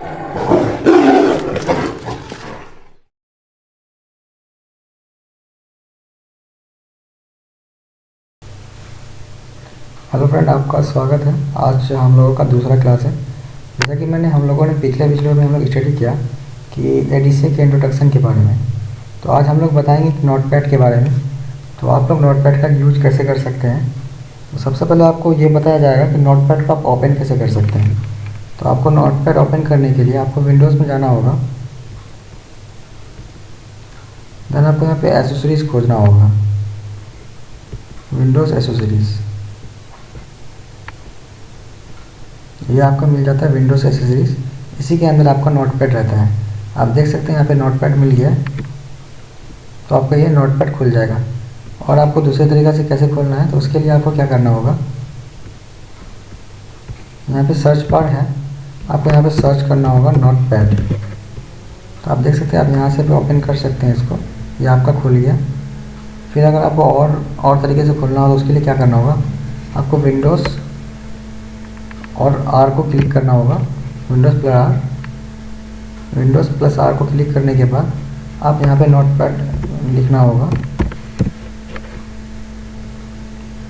Hello friend, आपका स्वागत है। आज हम लोगों का दूसरा क्लास है। जैसा कि हम लोगों ने पिछले वीडियो में हम लोग स्टडी किया कि एडीसी के इंट्रोडक्शन के बारे में, तो आज हम लोग बताएंगे कि नोटपैड के बारे में। तो आप लोग नोटपैड का यूज कैसे कर सकते हैं। तो सबसे पहले आपको ये बताया जाएगा कि नोटपैड को आप ओपन कैसे कर सकते हैं। तो आपको नोटपैड ओपन करने के लिए आपको विंडोज़ में जाना होगा। देन आपको यहाँ पे एसेसरीज़ खोजना होगा, विंडोज़ एसेसरीज़। ये आपको मिल जाता है विंडोज़ एसेसरीज़। इसी के अंदर आपका नोटपैड रहता है। आप देख सकते हैं यहाँ पे नोटपैड मिल गया है। तो आपका ये नोटपैड खुल जाएगा। और आपको दूसरे तरीक़े से कैसे खोलना है, तो उसके लिए आपको क्या करना होगा, यहाँ पे सर्च बार है, आपको यहाँ पे सर्च करना होगा नोटपैड। तो आप देख सकते हैं, आप यहाँ से भी ओपन कर सकते हैं इसको। ये आपका खुल गया। फिर अगर आपको और तरीके से खोलना हो तो उसके लिए क्या करना होगा, आपको विंडोज़ और आर को क्लिक करना होगा, विंडोज़ प्लस आर को क्लिक करने के बाद आप यहाँ पे नोटपैड लिखना होगा।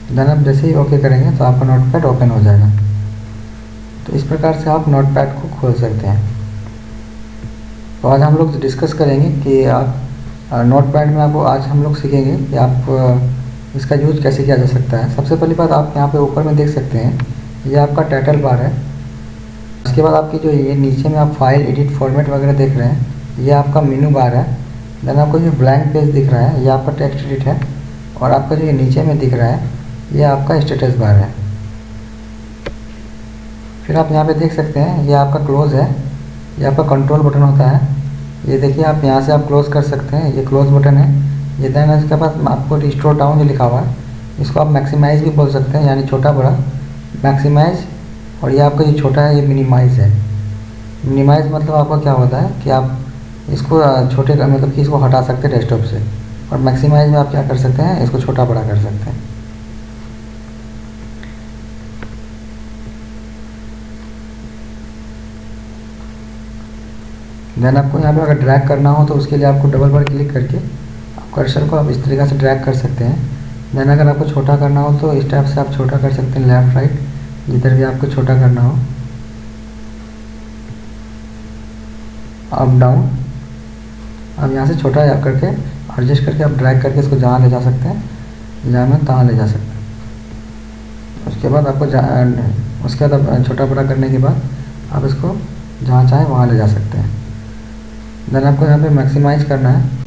देन आप जैसे ही ओके करेंगे तो आपका नोटपैड ओपन हो जाएगा। तो इस प्रकार से आप नोटपैड को खोल सकते हैं। तो आज हम लोग डिस्कस करेंगे कि आप नोटपैड में आपको आज हम लोग सीखेंगे कि आप इसका यूज कैसे किया जा सकता है। सबसे पहली बात, आप यहाँ पे ऊपर में देख सकते हैं, ये आपका टाइटल बार है। उसके बाद आपकी जो ये नीचे में आप फाइल एडिट फॉर्मेट वगैरह देख रहे हैं, ये आपका मेनू बार है। देन आपको जो ब्लैंक पेज दिख रहा है, ये आपका टेक्स्ट एडिट है। और आपका जो ये नीचे में दिख रहा है, ये आपका स्टेटस बार है। फिर आप यहाँ पे देख सकते हैं, ये आपका क्लोज़ है, ये आपका कंट्रोल बटन होता है। ये देखिए, आप यहाँ से आप क्लोज़ कर सकते हैं, ये क्लोज़ बटन है। ये देन इसके पास आपको रिस्टोर डाउन जो लिखा हुआ है, इसको आप मैक्सिमाइज़ भी बोल सकते हैं, यानी छोटा बड़ा मैक्सिमाइज़। और ये आपका जो छोटा है, ये मिनिमाइज़ है। मिनिमाइज़ मतलब आपका क्या होता है कि आप इसको छोटे का मतलब कि इसको हटा सकते हैं डेस्कटॉप से। और मैक्सिमाइज़ में आप क्या कर सकते हैं, इसको छोटा बड़ा कर सकते हैं। देन आपको यहाँ पे अगर ड्रैग करना हो तो उसके लिए आपको डबल बार क्लिक करके आप कर्सर को आप इस तरीक़े से ड्रैग कर सकते हैं। देन अगर आपको छोटा करना हो तो इस टाइप से आप छोटा कर सकते हैं, लेफ़्ट राइट जिधर भी आपको छोटा करना हो, अप डाउन। अब यहाँ से छोटा करके एडजस्ट करके आप ड्रैग करके इसको जहाँ ले जा सकते हैं, जहाँ में तहाँ ले जा सकते हैं। उसके बाद आपको उसके बाद आप छोटा बड़ा करने के बाद आप इसको जहाँ चाहें वहाँ ले जा सकते हैं। देन आपको यहाँ पे मैक्सिमाइज़ करना है।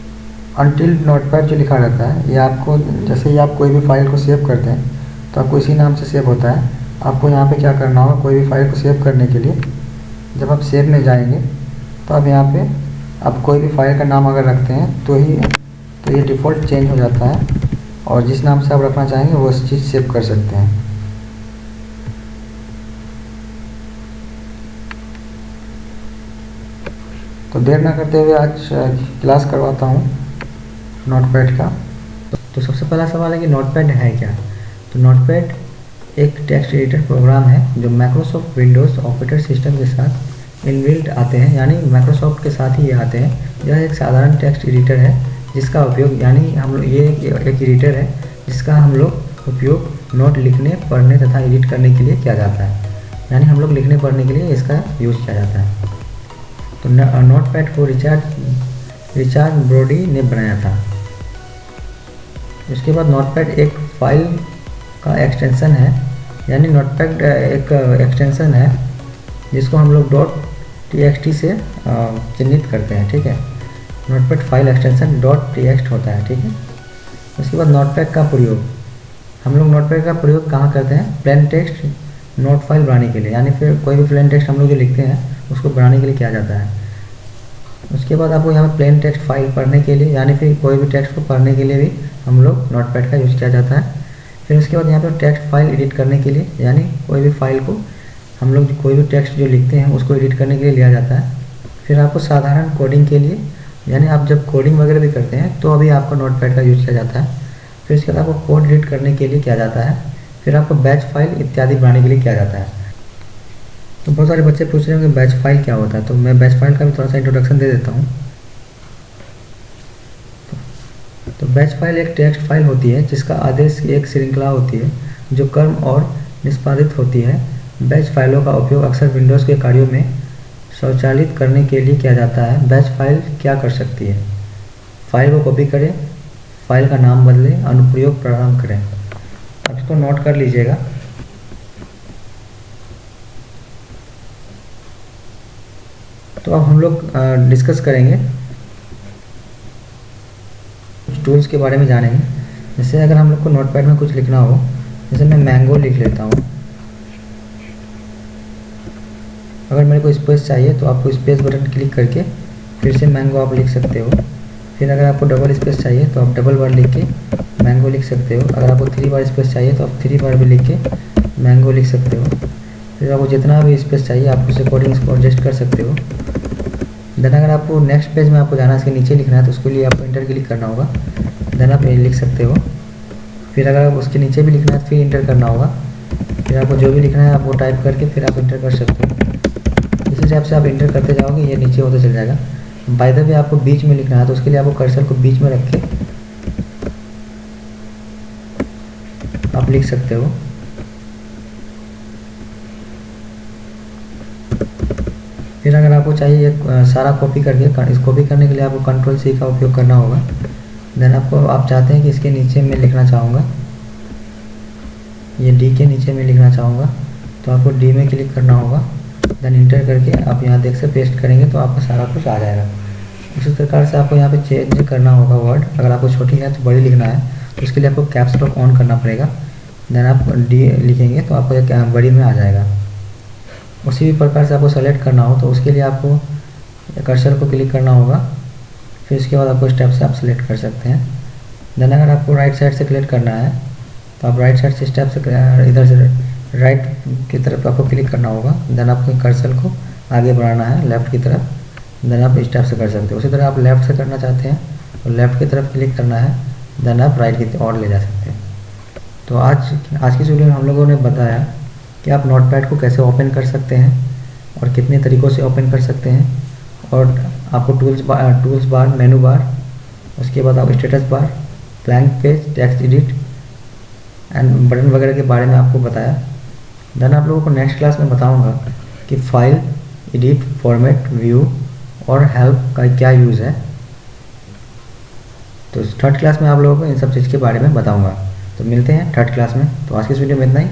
अनटिल नोटपैड जो लिखा रहता है, ये आपको जैसे ही आप कोई भी फाइल को सेव करते हैं तो आपको इसी नाम से सेव होता है। आपको यहाँ पे क्या करना होगा, कोई भी फाइल को सेव करने के लिए जब आप सेव में जाएंगे तो आप यहाँ पे आप कोई भी फाइल का नाम अगर रखते हैं तो ये डिफ़ॉल्ट चेंज हो जाता है। और जिस नाम से आप रखना चाहेंगे वो उस चीज़ सेव कर सकते हैं। तो देर ना करते हुए आज क्लास करवाता हूँ नोटपैड का। तो सबसे पहला सवाल है कि नोटपैड है क्या। तो नोटपैड एक टेक्स्ट एडिटर प्रोग्राम है जो माइक्रोसॉफ्ट विंडोज़ ऑपरेटिंग सिस्टम के साथ इनबिल्ट आते हैं, यानी माइक्रोसॉफ्ट के साथ ही ये आते हैं। यह एक साधारण टेक्स्ट एडिटर है जिसका उपयोग, यानी ये एक एडिटर है जिसका हम लोग उपयोग नोट लिखने, पढ़ने तथा एडिट करने के लिए किया जाता है। यानी हम लोग लिखने पढ़ने के लिए इसका यूज़ किया जाता है। तो नोटपैड को रिचार्ड ब्रोडी ने बनाया था। उसके बाद नोटपैड एक फाइल का एक्सटेंशन है, यानी नोटपैड एक एक्सटेंशन है जिसको हम लोग .txt से चिन्हित करते हैं, ठीक है। नोटपैड फाइल एक्सटेंशन .txt होता है, ठीक है। उसके बाद नोटपैड का प्रयोग, हम लोग नोटपैड का प्रयोग कहाँ करते हैं, प्लेन टेक्स्ट नोट फाइल बनाने के लिए, यानी फिर कोई भी प्लेन टेक्स्ट हम लोग जो लिखते हैं उसको बनाने के लिए किया जाता है। उसके बाद आपको यहाँ पर प्लेन टेक्स्ट फाइल पढ़ने के लिए, यानी फिर कोई भी टेक्स्ट को पढ़ने के लिए भी हम लोग नोटपैड का यूज़ किया जाता है। फिर उसके बाद यहाँ पर टेक्स्ट फाइल एडिट करने के लिए, यानी कोई भी फाइल को हम लोग कोई भी टेक्स्ट जो लिखते हैं उसको एडिट करने के लिए लिया जाता है। फिर आपको साधारण कोडिंग के लिए, यानी आप जब कोडिंग वगैरह भी करते हैं तो अभी आपको नोटपैड का यूज़ किया जाता है। फिर उसके बाद आपको कोड एडिट करने के लिए किया जाता है। फिर आपको बैच फाइल इत्यादि बनाने के लिए किया जाता है। तो बहुत सारे बच्चे पूछ रहे हैं कि बैच फाइल क्या होता है, तो मैं बैच फाइल का भी थोड़ा सा इंट्रोडक्शन दे देता हूँ। तो बैच फाइल एक टेक्स्ट फाइल होती है जिसका आदेश की एक श्रृंखला होती है जो क्रम और निष्पादित होती है। बैच फाइलों का उपयोग अक्सर विंडोज़ के कार्यों में स्वचालित करने के लिए किया जाता है। बैच फाइल क्या कर सकती है? फाइल को कॉपी करें, फाइल का नाम बदलें, अनुप्रयोग प्रारंभ करें। अब इसको नोट कर लीजिएगा। तो अब हम लोग डिस्कस करेंगे, कुछ टूल्स के बारे में जानेंगे। जैसे अगर हम लोग को नोटपैड में कुछ लिखना हो, जैसे मैं मैंगो लिख लेता हूँ। अगर मेरे को स्पेस चाहिए तो आपको स्पेस बटन क्लिक करके फिर से मैंगो आप लिख सकते हो। फिर अगर आपको डबल स्पेस चाहिए तो आप डबल बार लिख के मैंगो लिख सकते हो। अगर आपको 3 बार स्पेस चाहिए तो आप 3 बार भी लिख के मैंगो लिख सकते हो। फिर आपको जितना भी स्पेस चाहिए आप उस अकॉर्डिंग इसको एडजस्ट कर सकते हो। देन अगर आपको नेक्स्ट पेज में आपको जाना है, इसके नीचे लिखना है, तो उसके लिए आपको इंटर क्लिक करना होगा। देन आप ये लिख सकते हो। फिर अगर आप उसके नीचे भी लिखना है तो फिर इंटर करना होगा। फिर आपको जो भी लिखना है आप वो टाइप करके फिर आप इंटर कर सकते हो। इसी टाइप से आप इंटर करते जाओगे, ये नीचे होता चल जाएगा। बाय द वे आपको बीच में लिखना है, तो उसके लिए आपको कर्सर को बीच में रख के आप लिख सकते हो। फिर अगर आपको चाहिए सारा कॉपी करके, इस कॉपी करने के लिए आपको कंट्रोल सी का उपयोग करना होगा। देन आपको आप चाहते हैं कि इसके नीचे में लिखना चाहूँगा, ये डी के नीचे में लिखना चाहूँगा, तो आपको डी में क्लिक करना होगा। देन इंटर करके आप यहाँ देख से पेस्ट करेंगे तो आपका सारा कुछ आ जाएगा। उसी प्रकार से आपको यहाँ पे चेंज करना होगा वर्ड। अगर आपको छोटी है तो बड़ी लिखना है, तो उसके लिए आपको कैप्स लॉक ऑन करना पड़ेगा। देन आप डी लिखेंगे तो आपको एक बड़ी में आ जाएगा। उसी भी प्रकार से आपको सेलेक्ट करना हो तो उसके लिए आपको कर्सर को क्लिक करना होगा। फिर इसके बाद आपको स्टेप से आप सेलेक्ट कर सकते हैं। देन अगर आपको राइट साइड से क्लिक करना है तो आप राइट साइड से स्टेप से इधर से राइट की तरफ आपको क्लिक करना होगा। देन आपको कर्सर को आगे बढ़ाना है लेफ़्ट की तरफ। देन आप स्टेप से कर सकते हो। उसी तरह आप लेफ़्ट से करना चाहते हैं तो लेफ़्ट की तरफ क्लिक करना है। देन आप राइट की और ले जा सकते हैं। तो आज की वीडियो में हम लोगों ने बताया कि आप नोटपैड को कैसे ओपन कर सकते हैं और कितने तरीक़ों से ओपन कर सकते हैं, और आपको टूल्स बार, मेनू बार, उसके बाद आप status bar, blank page, text edit and button वगैरह के बारे में आपको बताया। देन आप लोगों को नेक्स्ट क्लास में बताऊंगा कि फाइल, एडिट, फॉर्मेट, व्यू और हेल्प का क्या यूज़ है। तो थर्ड क्लास में आप लोगों को इन सब चीज़ के बारे में बताऊँगा। तो मिलते हैं थर्ड क्लास में। तो आज की इस वीडियो में इतना ही।